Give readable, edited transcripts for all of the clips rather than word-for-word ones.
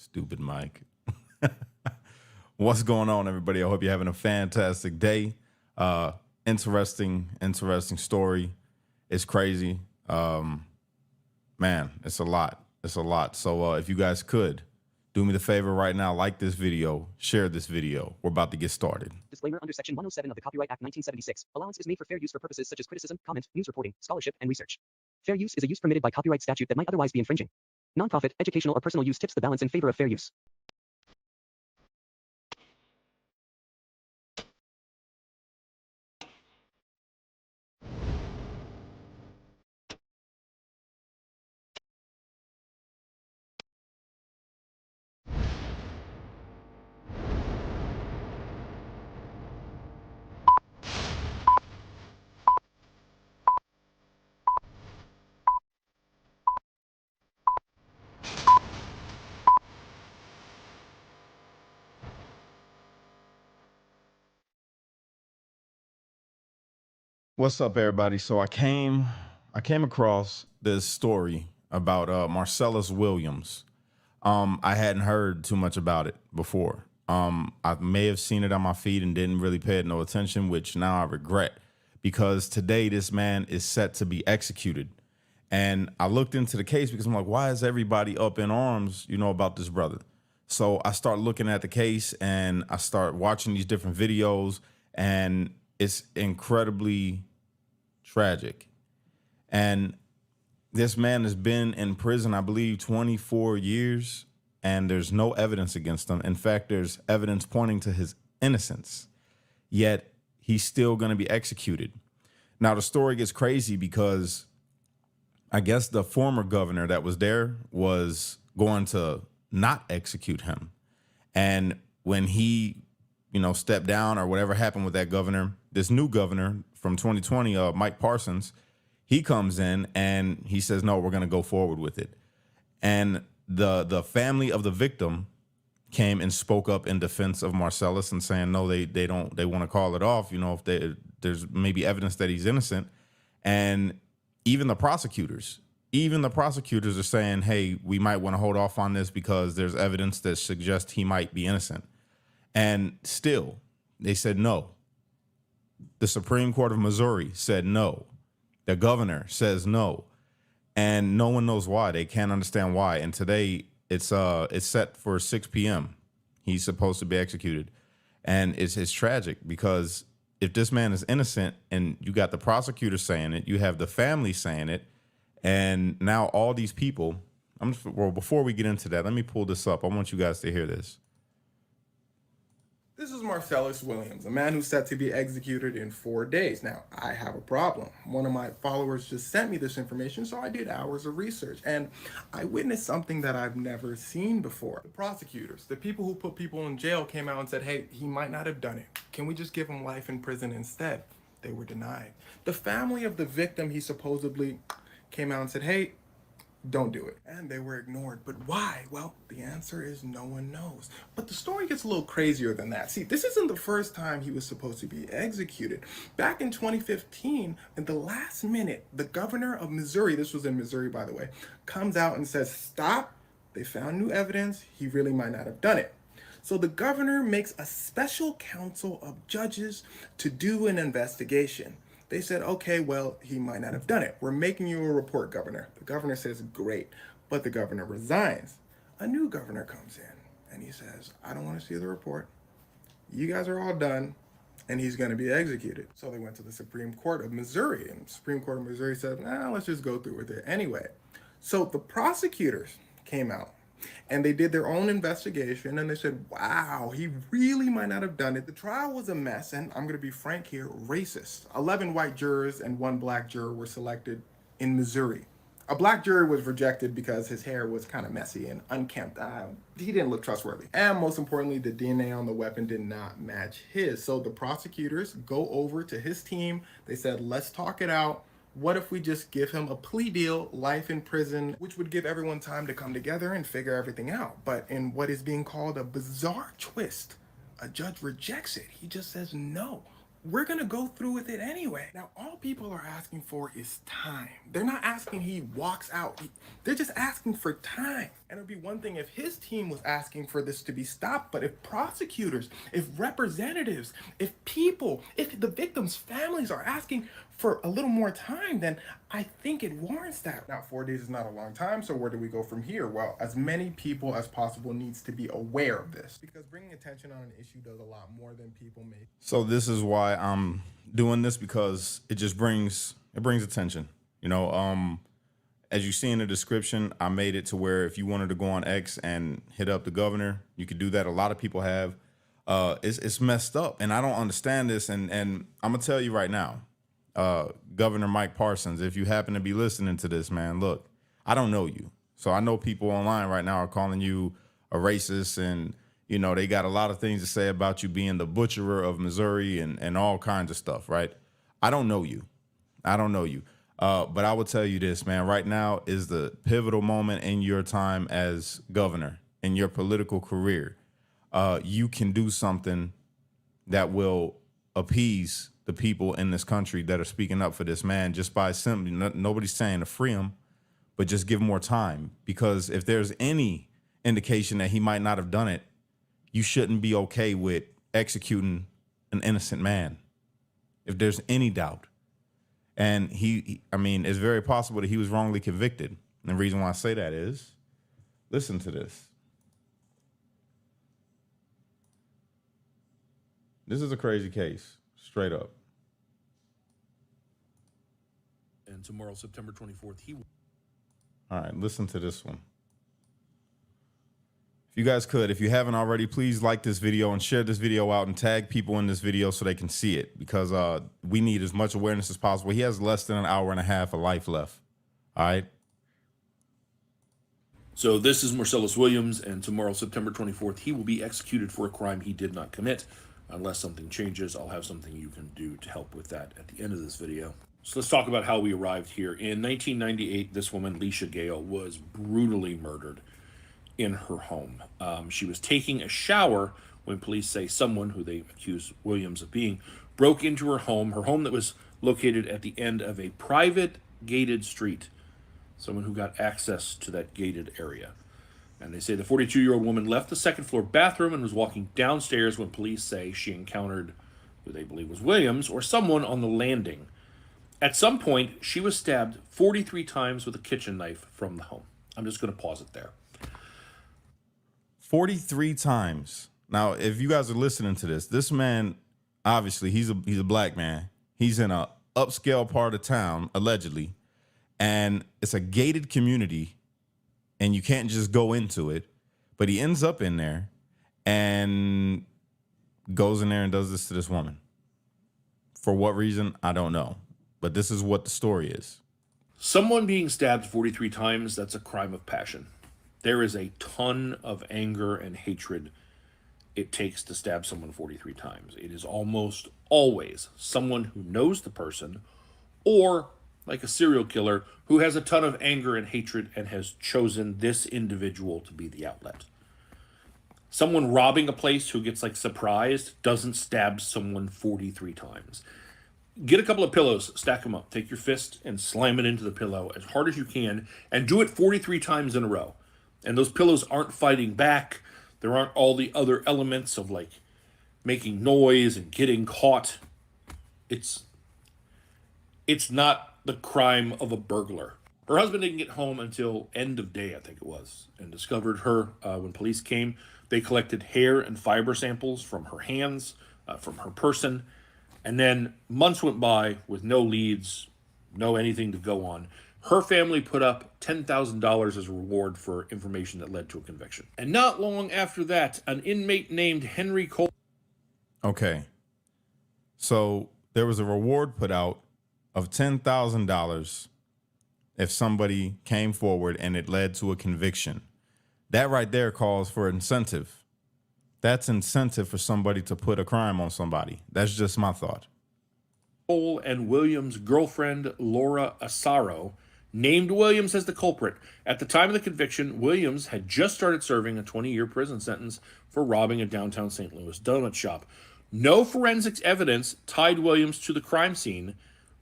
Stupid Mike. What's going on, everybody? I hope you're having a fantastic day. Interesting story. It's crazy. Man, it's a lot. It's a lot. So if you guys could do me the favor right now, like this video, share this video. We're about to get started. Disclaimer under Section 107 of the Copyright Act 1976. Allowance is made for fair use for purposes such as criticism, comment, news reporting, scholarship, and research. Fair use is a use permitted by copyright statute that might otherwise be infringing. Nonprofit, educational, or personal use tips the balance in favor of fair use. What's up, everybody? So I came across this story about Marcellus Williams. I hadn't heard too much about it before. I may have seen it on my feed and didn't really pay it no attention, which now I regret, because today this man is set to be executed. And I looked into the case because I'm like, why is everybody up in arms, about this brother? So I start looking at the case and I start watching these different videos, and it's incredibly tragic. And this man has been in prison, I believe, 24 years, and there's no evidence against him. In fact, there's evidence pointing to his innocence, yet he's still going to be executed. Now, the story gets crazy because I guess the former governor that was there was going to not execute him. And when he, stepped down or whatever happened with that governor, this new governor from 2020, Mike Parsons, he comes in and he says, no, we're going to go forward with it. And the family of the victim came and spoke up in defense of Marcellus and saying, no, they want to call it off, if there's maybe evidence that he's innocent. And even the prosecutors are saying, hey, we might want to hold off on this because there's evidence that suggests he might be innocent. And still, they said no. The Supreme Court of Missouri said no. The governor says no. And no one knows why. They can't understand why. And today it's set for 6 p.m. He's supposed to be executed. And it's tragic because if this man is innocent and you got the prosecutor saying it, you have the family saying it, and now all these people, before we get into that, let me pull this up. I want you guys to hear this. This is Marcellus Williams, a man who's set to be executed in 4 days. Now, I have a problem. One of my followers just sent me this information, so I did hours of research, and I witnessed something that I've never seen before. The prosecutors, the people who put people in jail, came out and said, hey, he might not have done it. Can we just give him life in prison instead? They were denied. The family of the victim, he supposedly came out and said, hey, don't do it. And they were ignored. But why? Well, the answer is no one knows. But the story gets a little crazier than that. See, this isn't the first time he was supposed to be executed. Back in 2015, in the last minute, the governor of Missouri, this was in Missouri, by the way, comes out and says, stop. They found new evidence. He really might not have done it. So the governor makes a special council of judges to do an investigation. They said, okay, well, he might not have done it. We're making you a report, governor. The governor says, great. But the governor resigns. A new governor comes in and he says, I don't want to see the report. You guys are all done. And he's going to be executed. So they went to the Supreme Court of Missouri. And the Supreme Court of Missouri said, let's just go through with it anyway. So the prosecutors came out and they did their own investigation, and they said, wow, he really might not have done it. The trial was a mess, and I'm going to be frank here, racist. 11 white jurors and 1 black juror were selected in Missouri. A black jury was rejected because his hair was kind of messy and unkempt. He didn't look trustworthy. And most importantly, the DNA on the weapon did not match his. So the prosecutors go over to his team. They said, let's talk it out. What if we just give him a plea deal, life in prison, which would give everyone time to come together and figure everything out. But in what is being called a bizarre twist, a judge rejects it. He just says no. we're going to go through with it anyway. Now, all people are asking for is time. They're not asking he walks out. They're just asking for time. And it would be one thing if his team was asking for this to be stopped, but if prosecutors, if representatives, if people, if the victims' families are asking for a little more time, then I think it warrants that. Now, 4 days is not a long time, so where do we go from here? Well, as many people as possible needs to be aware of this, because bringing attention on an issue does a lot more than people may. So this is why I'm doing this, because it just brings attention. You know, as you see in the description, I made it to where if you wanted to go on X and hit up the governor, you could do that. A lot of people have. It's messed up, and I don't understand this. And I'm gonna tell you right now, Governor Mike Parsons, if you happen to be listening to this, man, look, I don't know you. So I know people online right now are calling you a racist, and, you know, they got a lot of things to say about you being the butcherer of Missouri and all kinds of stuff, right? I don't know you. I don't know you. But I will tell you this, man, right now is the pivotal moment in your time as governor, in your political career. You can do something that will appease the people in this country that are speaking up for this man just by simply, nobody's saying to free him, but just give him more time. Because if there's any indication that he might not have done it, you shouldn't be okay with executing an innocent man. If there's any doubt. And I mean, it's very possible that he was wrongly convicted. And the reason why I say that is, listen to this. This is a crazy case, straight up. And tomorrow, September 24th, he will. All right, listen to this one. If you guys could, if you haven't already, please like this video and share this video out and tag people in this video so they can see it, because we need as much awareness as possible. He has less than an hour and a half of life left. All right. So this is Marcellus Williams, and tomorrow, September 24th, he will be executed for a crime he did not commit. Unless something changes, I'll have something you can do to help with that at the end of this video. So let's talk about how we arrived here. In 1998, this woman, Leisha Gale, was brutally murdered in her home. She was taking a shower when police say someone, who they accuse Williams of being, broke into her home that was located at the end of a private gated street. Someone who got access to that gated area. And they say the 42-year-old woman left the second floor bathroom and was walking downstairs when police say she encountered who they believe was Williams or someone on the landing. At some point, she was stabbed 43 times with a kitchen knife from the home. I'm just going to pause it there. 43 times. Now, if you guys are listening to this man, obviously, he's a black man. He's in a upscale part of town, allegedly, and it's a gated community, and you can't just go into it. But he ends up in there and goes in there and does this to this woman. For what reason, I don't know. But this is what the story is. Someone being stabbed 43 times, that's a crime of passion. There is a ton of anger and hatred it takes to stab someone 43 times. It is almost always someone who knows the person, or like a serial killer who has a ton of anger and hatred and has chosen this individual to be the outlet. Someone robbing a place who gets like surprised doesn't stab someone 43 times. Get a couple of pillows, stack them up, take your fist and slam it into the pillow as hard as you can, and do it 43 times in a row. And those pillows aren't fighting back. There aren't all the other elements of like making noise and getting caught. It's not the crime of a burglar. Her husband didn't get home until end of day, I think it was, and discovered her when police came. They collected hair and fiber samples from her hands, from her person, and then months went by with no leads, no anything to go on. Her family put up $10,000 as a reward for information that led to a conviction. And not long after that, an inmate named Henry Cole. Okay. So there was a reward put out of $10,000 if somebody came forward and it led to a conviction. That right there calls for incentive. That's incentive for somebody to put a crime on somebody. That's just my thought. Cole and Williams' girlfriend, Laura Asaro, named Williams as the culprit. At the time of the conviction, Williams had just started serving a 20-year prison sentence for robbing a downtown St. Louis donut shop. No forensics evidence tied Williams to the crime scene,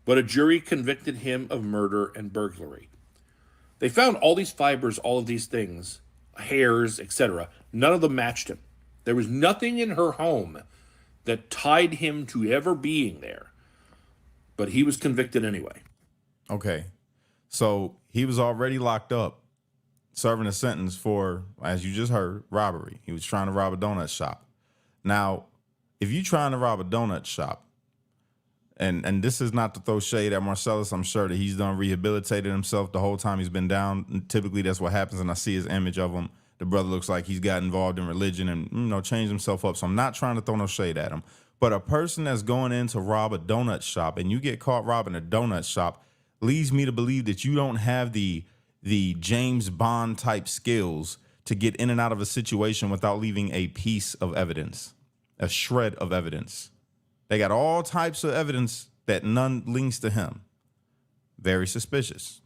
but a jury convicted him of murder and burglary. They found all these fibers, all of these things, hairs, etc. None of them matched him. There was nothing in her home that tied him to ever being there, but he was convicted anyway. Okay. So he was already locked up, serving a sentence for, as you just heard, robbery. He was trying to rob a donut shop. Now, if you're trying to rob a donut shop, and this is not to throw shade at Marcellus, I'm sure that he's done rehabilitated himself the whole time he's been down. And typically that's what happens, and I see his image of him. The brother looks like he's got involved in religion and, changed himself up. So I'm not trying to throw no shade at him. But a person that's going in to rob a donut shop and you get caught robbing a donut shop leads me to believe that you don't have the James Bond type skills to get in and out of a situation without leaving a piece of evidence, a shred of evidence. They got all types of evidence that none links to him. Very suspicious.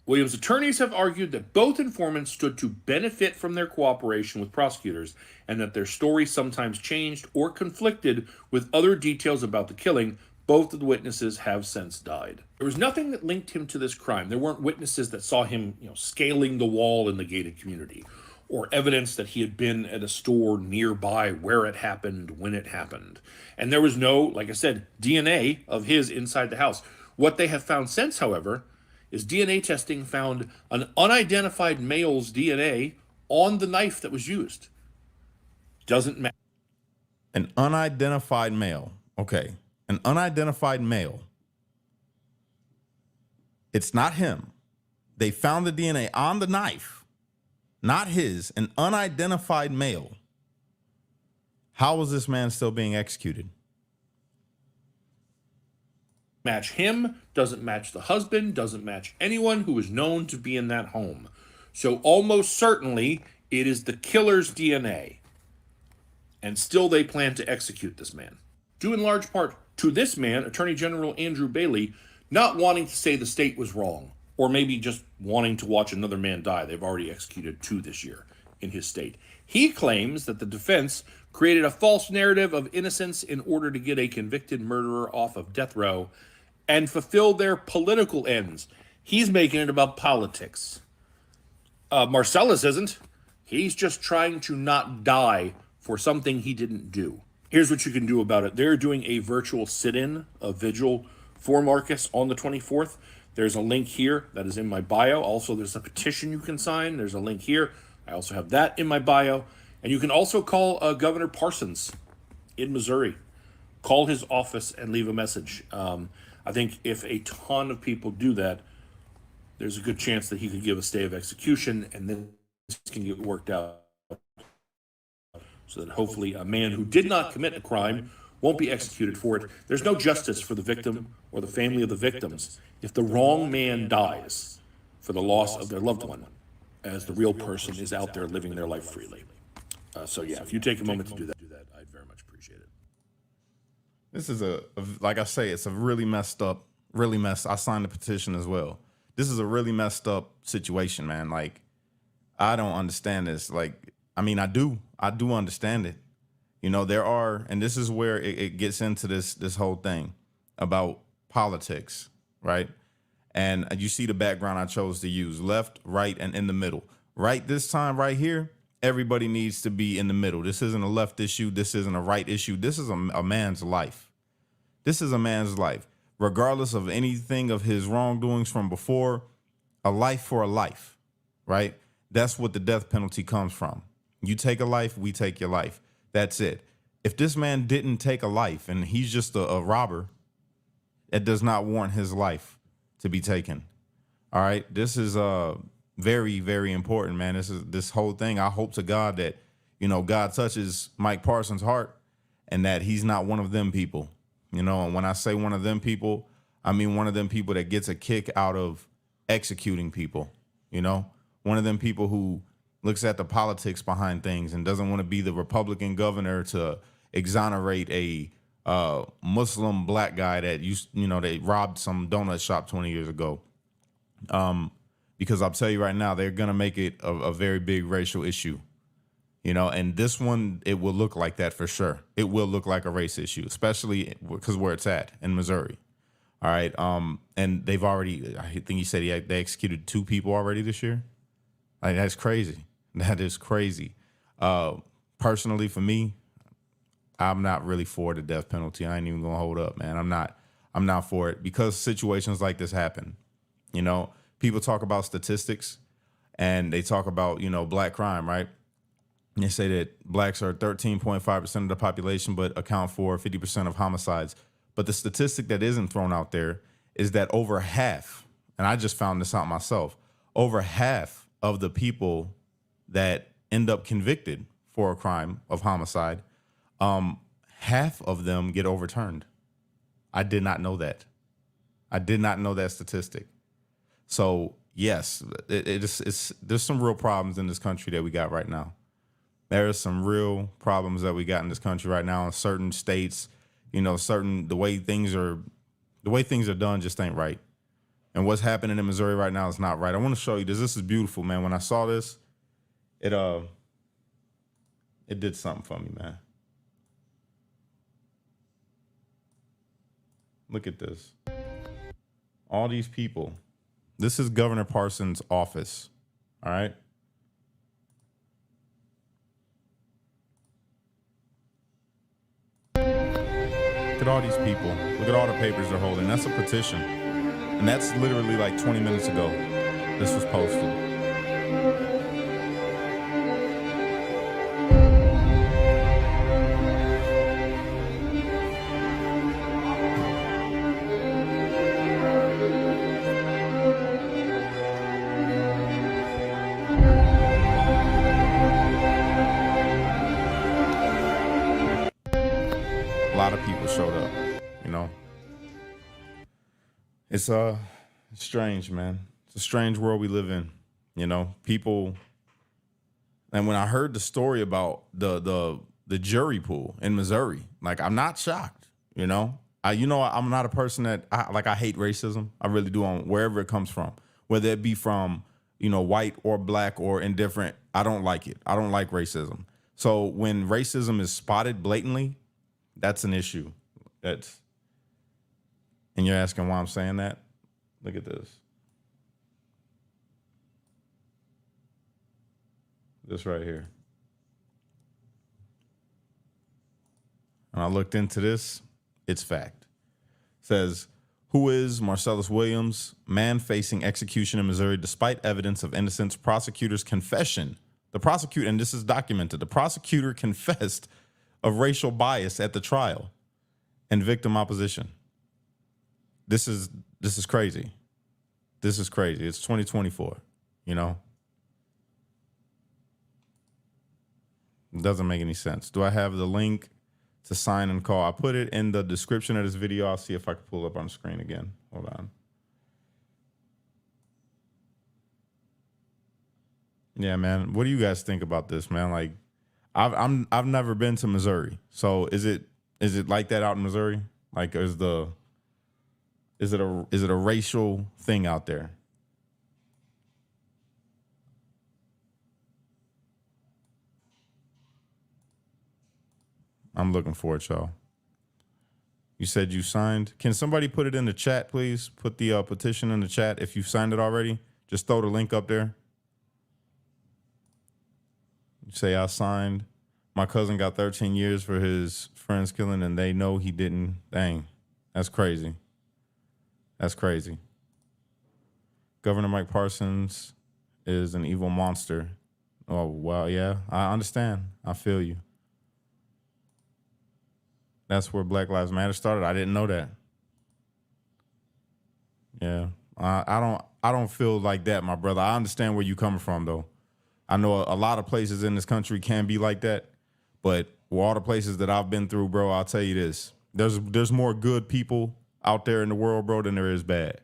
Williams' attorneys have argued that both informants stood to benefit from their cooperation with prosecutors and that their stories sometimes changed or conflicted with other details about the killing. Both of the witnesses have since died. There was nothing that linked him to this crime. There weren't witnesses that saw him, scaling the wall in the gated community, or evidence that he had been at a store nearby where it happened, when it happened. And there was no, like I said, DNA of his inside the house. What they have found since, however, is DNA testing found an unidentified male's DNA on the knife that was used. Doesn't matter. An unidentified male. Okay. An unidentified male. It's not him. They found the DNA on the knife, not his, an unidentified male. How was this man still being executed? Match him, doesn't match the husband, doesn't match anyone who is known to be in that home. So almost certainly it is the killer's DNA. And still they plan to execute this man. Due in large part to this man, Attorney General Andrew Bailey, not wanting to say the state was wrong, or maybe just wanting to watch another man die. They've already executed 2 this year in his state. He claims that the defense created a false narrative of innocence in order to get a convicted murderer off of death row and fulfill their political ends. He's making it about politics. Marcellus isn't. He's just trying to not die for something he didn't do. Here's what you can do about it. They're doing a virtual sit-in, a vigil for Marcus on the 24th. There's a link here that is in my bio. Also, there's a petition you can sign. There's a link here. I also have that in my bio. And you can also call Governor Parsons in Missouri. Call his office and leave a message. I think if a ton of people do that, there's a good chance that he could give a stay of execution and then this can get worked out so that hopefully a man who did not commit a crime won't be executed for it. There's no justice for the victim or the family of the victims if the wrong man dies for the loss of their loved one, as the real person is out there living their life freely. So yeah, if you take a moment to do that, I'd very much appreciate it. This is like I say, it's a really messed up, I signed the petition as well. This is a really messed up situation, man. Like, I don't understand this. Like, I mean, I do understand it. There are, and this is where it gets into this whole thing about politics, right? And you see the background I chose to use: left, right, and in the middle. Right this time, right here, everybody needs to be in the middle. This isn't a left issue. This isn't a right issue. This is a man's life. This is a man's life. Regardless of anything of his wrongdoings from before, a life for a life, right? That's what the death penalty comes from. You take a life, we take your life. That's it. If this man didn't take a life and he's just a robber, it does not warrant his life to be taken. All right. This is very, very important, man. This whole thing. I hope to God that, God touches Mike Parsons' heart and that he's not one of them people. And when I say one of them people, I mean one of them people that gets a kick out of executing people. One of them people who looks at the politics behind things and doesn't want to be the Republican governor to exonerate a Muslim black guy that they robbed some donut shop 20 years ago. Because I'll tell you right now, they're going to make it a very big racial issue. you know, and this one, it will look like that for sure. It will look like a race issue, especially because where it's at in Missouri. All right. And they've already, I think he said they executed 2 people already this year. Like, that's crazy. That is crazy. Personally, for me, I'm not really for the death penalty. I ain't even gonna hold up, man. I'm not for it because situations like this happen. You know, people talk about statistics and they talk about, you know, black crime, right? And they say that blacks are 13.5% of the population, but account for 50% of homicides. But the statistic that isn't thrown out there is that over half, and I just found this out myself, over half of the people that end up convicted for a crime of homicide, half of them get overturned. I did not know that. I did not know that statistic. So yes, there's some real problems in this country that we got right now. There are some real problems that we got in this country right now in certain states. You know, the way things are done just ain't right. And what's happening in Missouri right now is not right. I want to show you this. This is beautiful, man. When I saw this, it did something for me, man. Look at this. All these people. This is Governor Parsons' office. All right. Look at all these people. Look at all the papers they're holding. That's a petition. And that's literally like 20 minutes ago. This was posted. A lot of people showed up, you know. It's strange, man. It's a strange world we live in, you know. People, and when I heard the story about the jury pool in Missouri, like, I'm not shocked, you know. I'm not a person that I hate racism. I really do, on wherever it comes from, whether it be from, you know, white or black or indifferent. I don't like it. I don't like racism. So when racism is spotted blatantly, that's an issue. And you're asking why I'm saying that? Look at this. This right here. And I looked into this. It's fact. It says, who is Marcellus Williams, man facing execution in Missouri despite evidence of innocence? Prosecutor's confession. And this is documented. The prosecutor confessed of racial bias at the trial and victim opposition. This is crazy. This is crazy. It's 2024, you know? It doesn't make any sense. Do I have the link to sign and call? I put it in the description of this video. I'll see if I can pull it up on the screen again. Hold on. Yeah, man. What do you guys think about this, man? Like, I've never been to Missouri. So is it like that out in Missouri? Like, is it a racial thing out there? I'm looking for it, y'all. You said you signed. Can somebody put it in the chat, please? Put the petition in the chat if you've signed it already. Just throw the link up there. You say I signed. My cousin got 13 years for his friend's killing, and they know he didn't. Dang, that's crazy. That's crazy. Governor Mike Parsons is an evil monster. Oh, well, yeah, I understand. I feel you. That's where Black Lives Matter started. I didn't know that. Yeah, I don't feel like that, my brother. I understand where you coming from, though. I know a lot of places in this country can be like that, but with all the places that I've been through, bro, I'll tell you this: there's more good people out there in the world, bro, than there is bad.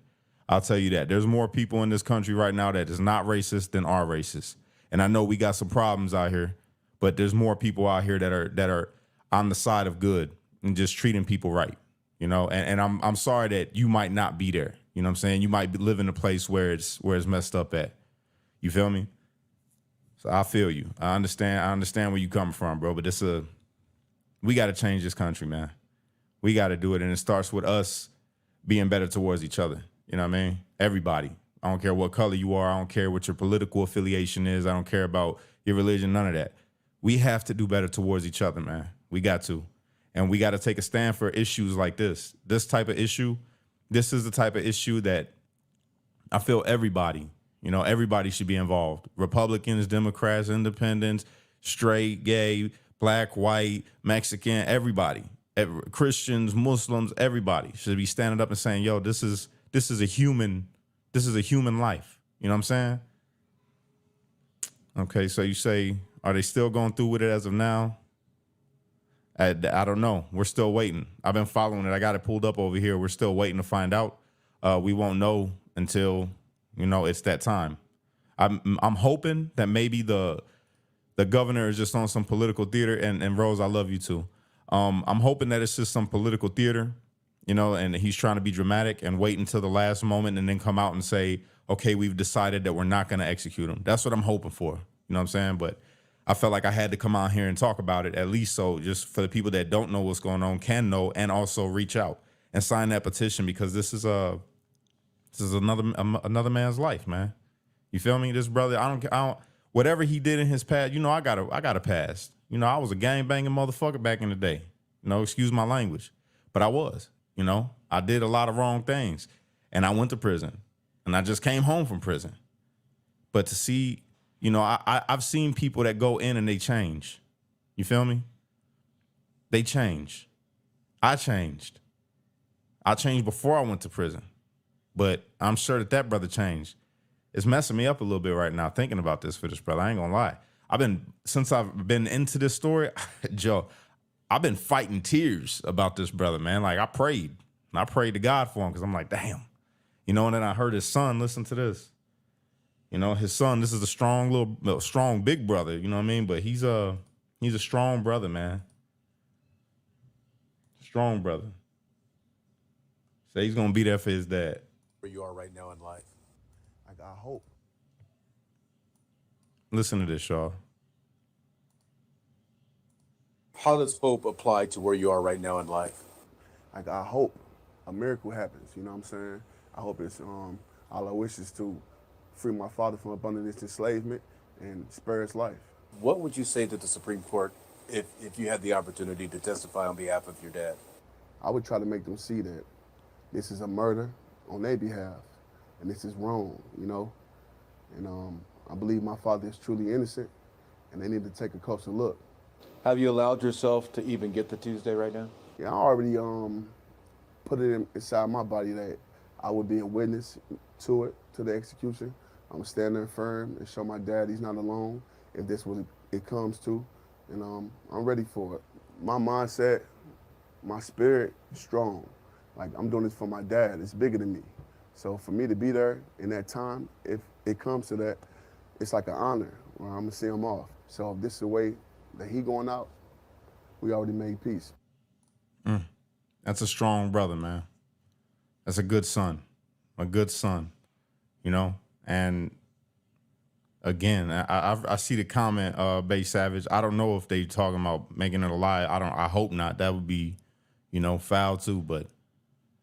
I'll tell you that. There's more people in this country right now that is not racist than are racist. And I know we got some problems out here, but there's more people out here that are on the side of good and just treating people right, you know. And I'm sorry that you might not be there. You know what I'm saying? You might live in a place where it's messed up at. You feel me? So I feel you. I understand where you coming from, bro. But we got to change this country, man. We got to do it, and it starts with us being better towards each other. You know what I mean? Everybody. I don't care what color you are. I don't care what your political affiliation is. I don't care about your religion, none of that. We have to do better towards each other, man. We got to. And we got to take a stand for issues like this. This type of issue, this is the type of issue that I feel everybody should be involved. Republicans, Democrats, independents, straight, gay, black, white, Mexican, everybody. Christians, Muslims, everybody should be standing up and saying, yo, this is a human life. You know what I'm saying? Okay, so you say, are they still going through with it as of now? I don't know. We're still waiting. I've been following it. I got it pulled up over here. We're still waiting to find out. We won't know until, it's that time. I'm hoping that maybe the governor is just on some political theater. And Rose, I love you too. I'm hoping that it's just some political theater, and he's trying to be dramatic and wait until the last moment and then come out and say, okay, we've decided that we're not going to execute him. That's what I'm hoping for. You know what I'm saying? But I felt like I had to come out here and talk about it, at least so just for the people that don't know what's going on can know, and also reach out and sign that petition, because this is another man's life, man. You feel me? This brother, I don't whatever he did in his past, I got a past. I was a gang-banging motherfucker back in the day. Excuse my language. But I was, I did a lot of wrong things. And I went to prison. And I just came home from prison. But to see, I've seen people that go in and they change. You feel me? They change. I changed. I changed before I went to prison. But I'm sure that brother changed. It's messing me up a little bit right now thinking about this for this brother. I ain't gonna lie. Since I've been into this story, Joe, I've been fighting tears about this brother, man. Like I prayed to God for him, because I'm like, damn, and then I heard his son. Listen to this, his son. This is a strong big brother. You know what I mean? But he's a strong brother, man. Strong brother. So he's gonna be there for his dad. Where you are right now in life, I got hope. Listen to this, y'all. How does hope apply to where you are right now in life? I hope a miracle happens, you know what I'm saying? I hope it's, all I wish is to free my father from abundant enslavement and spare his life. What would you say to the Supreme Court if you had the opportunity to testify on behalf of your dad? I would try to make them see that this is a murder on their behalf, and this is wrong, and I believe my father is truly innocent, and they need to take a closer look. Have you allowed yourself to even get to Tuesday right now? Yeah, I already put it inside my body that I would be a witness to the execution. I'm standing firm and show my dad he's not alone if this what it comes to, and I'm ready for it. My mindset, my spirit is strong. Like, I'm doing this for my dad. It's bigger than me. So for me to be there in that time, if it comes to that, it's like an honor where I'm gonna see him off. So if this is the way that he going out, we already made peace. That's a strong brother, man. That's a good son. And again, I see the comment, Bay Savage. I don't know if they talking about making it a lie. I hope not. That would be, foul too. But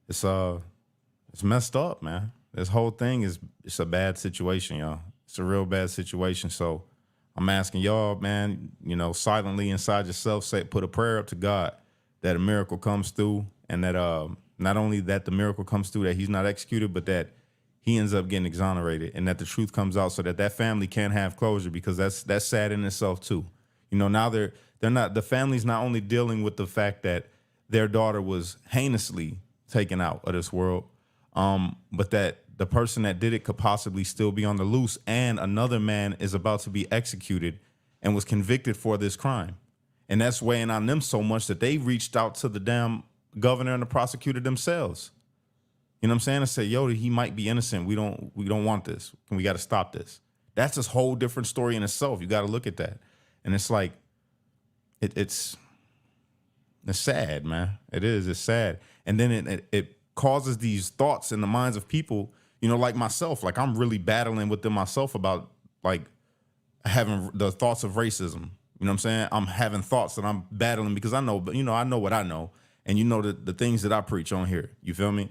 it's messed up, man. This whole thing it's a bad situation, y'all. It's a real bad situation. So I'm asking y'all, man, silently inside yourself, put a prayer up to God that a miracle comes through, and that not only that the miracle comes through, that he's not executed, but that he ends up getting exonerated, and that the truth comes out, so that family can have closure, because that's sad in itself too. Now they're not, the family's not only dealing with the fact that their daughter was heinously taken out of this world, but that the person that did it could possibly still be on the loose, and another man is about to be executed and was convicted for this crime. And that's weighing on them so much that they reached out to the damn governor and the prosecutor themselves. You know what I'm saying? And say, yo, he might be innocent. We don't want this. And we got to stop this. That's a whole different story in itself. You got to look at that. And it's like, it's sad, man. It is. It's sad. And then it causes these thoughts in the minds of people, like myself. Like, I'm really battling with them myself about, like, having the thoughts of racism. You know what I'm saying? I'm having thoughts that I'm battling because I know, you know, I know what I know. And you know the things that I preach on here. You feel me?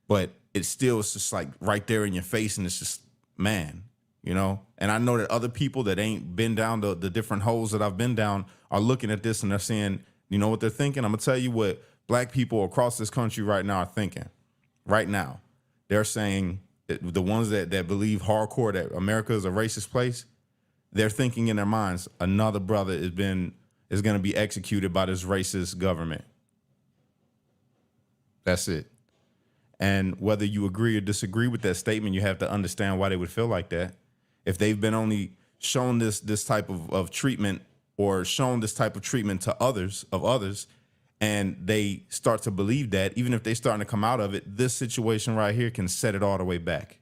But it's just like right there in your face. And it's just, man, you know? And I know that other people that ain't been down the different holes that I've been down are looking at this and they're saying, you know what they're thinking? I'm going to tell you what black people across this country right now are thinking. Right now. They're saying, the ones that believe hardcore that America is a racist place, they're thinking in their minds, another brother is going to be executed by this racist government. That's it. And whether you agree or disagree with that statement, you have to understand why they would feel like that. If they've been only shown this type of treatment or shown this type of treatment to others, and they start to believe that, even if they're starting to come out of it, this situation right here can set it all the way back.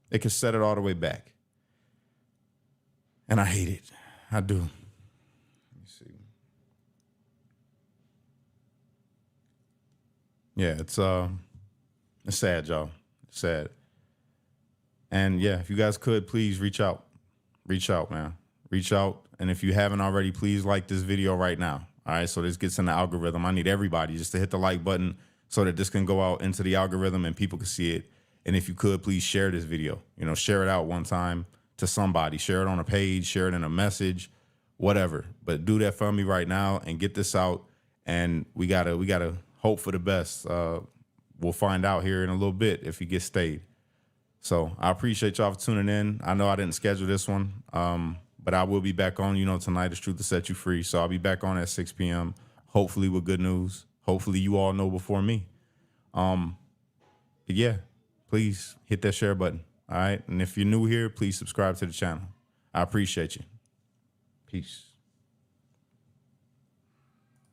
It can set it all the way back. And I hate it. I do. Let me see. Yeah, it's sad, y'all. It's sad. And yeah, if you guys could, please reach out. Reach out, man. Reach out. And if you haven't already, please like this video right now. All right, so this gets in the algorithm. I need everybody just to hit the like button so that this can go out into the algorithm and people can see it. And if you could, please share this video. You know, share it out one time to somebody. Share it on a page, share it in a message, whatever. But do that for me right now and get this out. And we gotta hope for the best. We'll find out here in a little bit if he gets stayed. So I appreciate y'all for tuning in. I know I didn't schedule this one, but I will be back on. You know, tonight is Truth to Set You Free. So I'll be back on at 6 p.m. hopefully with good news. Hopefully you all know before me. But yeah, please hit that share button. All right. And if you're new here, please subscribe to the channel. I appreciate you. Peace.